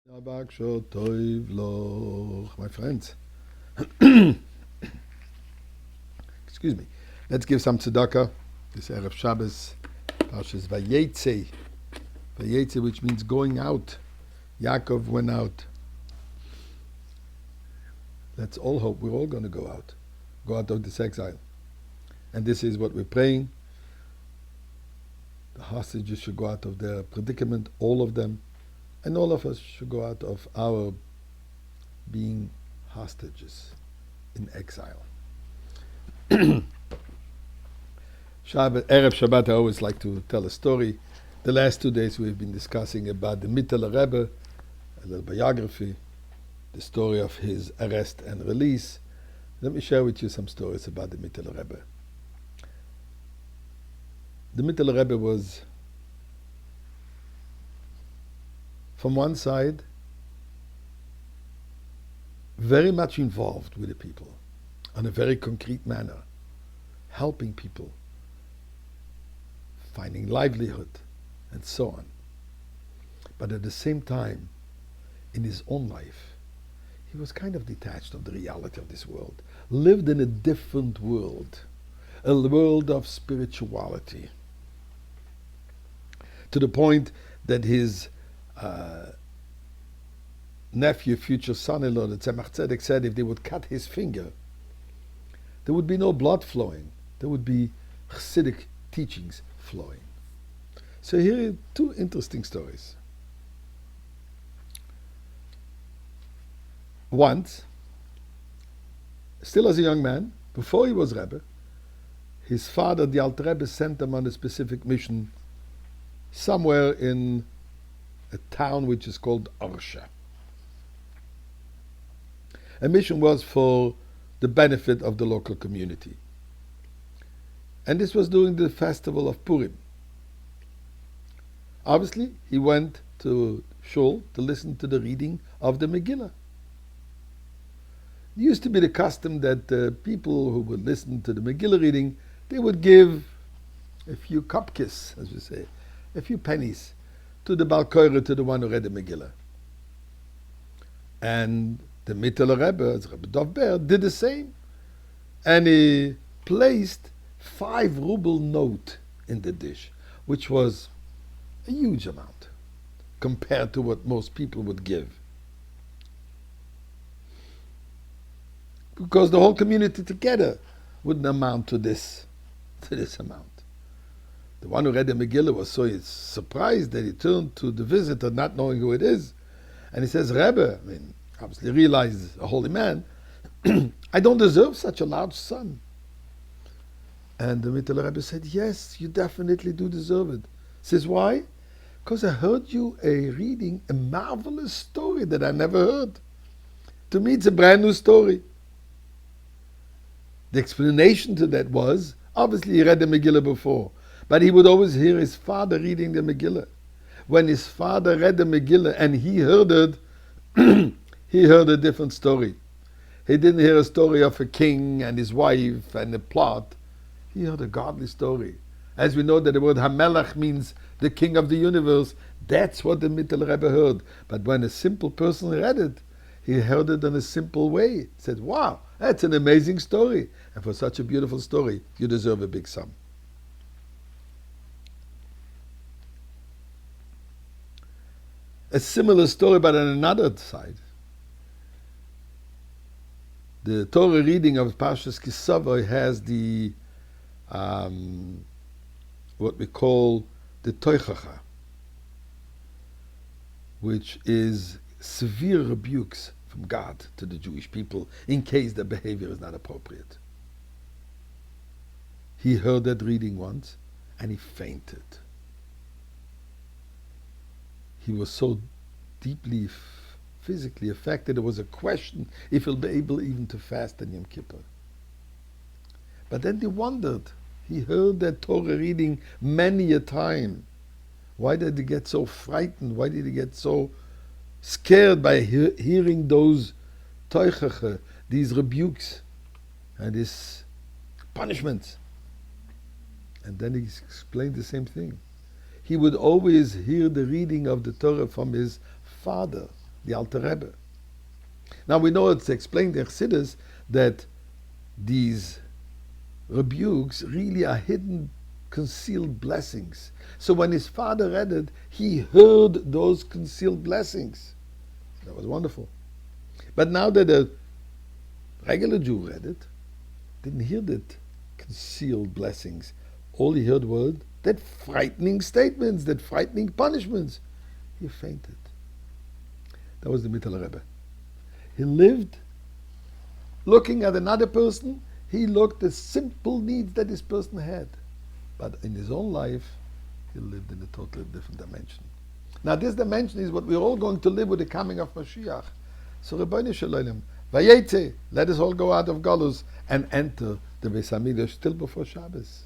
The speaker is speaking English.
My friends, excuse me. Let's give some tzedakah. This Erev Shabbos, Parshas Vayetze. Vayetze, which means going out. Yaakov went out. Let's all hope we're all going to go out of this exile. And this is what we're praying. The hostages should go out of their predicament, all of them. And all of us should go out of our being hostages in exile. Erev Shabbat, I always like to tell a story. The last 2 days we've been discussing about the Mitteler Rebbe, a little biography, the story of his arrest and release. Let me share with you some stories about the Mitteler Rebbe. The Mitteler Rebbe was, from one side, very much involved with the people in a very concrete manner, helping people, finding livelihood, and so on. But at the same time, in his own life, he was kind of detached of the reality of this world, lived in a different world, a world of spirituality, to the point that his nephew, future son-in-law, the Tzemach Tzedek, said if they would cut his finger, there would be no blood flowing. There would be Chassidic teachings flowing. So here are two interesting stories. Once, still as a young man, before he was Rebbe, his father, the Alter Rebbe, sent him on a specific mission somewhere in a town which is called Orsha. A mission was for the benefit of the local community. And this was during the festival of Purim. Obviously, he went to Shul to listen to the reading of the Megillah. It used to be the custom that people who would listen to the Megillah reading, they would give a few kopkis, as we say, a few pennies, to the Balkoire, to the one who read the Megillah. And the Mitteler Rebbe, as Rabbi Dov Ber, did the same. And he placed 5 ruble note in the dish, which was a huge amount compared to what most people would give. Because the whole community together wouldn't amount to this amount. The one who read the Megillah was so surprised that he turned to the visitor, not knowing who it is, and he says, Rebbe, I mean, obviously realized a holy man, I don't deserve such a large sum. And the Mitteler Rebbe said, yes, you definitely do deserve it. Says, why? Because I heard you reading a marvelous story that I never heard. To me, it's a brand new story. The explanation to that was, obviously he read the Megillah before, but he would always hear his father reading the Megillah. When his father read the Megillah and he heard it, he heard a different story. He didn't hear a story of a king and his wife and a plot. He heard a godly story. As we know that the word Hamelach means the king of the universe, that's what the Mitteler Rebbe heard. But when a simple person read it, he heard it in a simple way. He said, wow, that's an amazing story. And for such a beautiful story, you deserve a big sum. A similar story, but on another side. The Torah reading of Parshas Kisavai has the what we call the Toichacha, which is severe rebukes from God to the Jewish people in case their behavior is not appropriate. He heard that reading once and he fainted. He was so deeply physically affected, there was a question if he'll be able even to fast on Yom Kippur. But then he wondered. He heard that Torah reading many a time. Why did he get so frightened? Why did he get so scared by hearing those toichacha, these rebukes and these punishments? And then he explained the same thing. He would always hear the reading of the Torah from his father, the Alter Rebbe. Now we know it's explained in Chassidus that these rebukes really are hidden, concealed blessings. So when his father read it, he heard those concealed blessings. That was wonderful. But now that a regular Jew read it, didn't hear that concealed blessings. All he heard was that frightening statements, that frightening punishments. He fainted. That was the Mitteler Rebbe. He lived looking at another person. He looked at simple needs that this person had. But in his own life, he lived in a totally different dimension. Now this dimension is what we're all going to live with the coming of Mashiach. So Rabbeinu Shalom, Vayetze, let us all go out of Galus and enter the Beis Hamikdash still before Shabbos.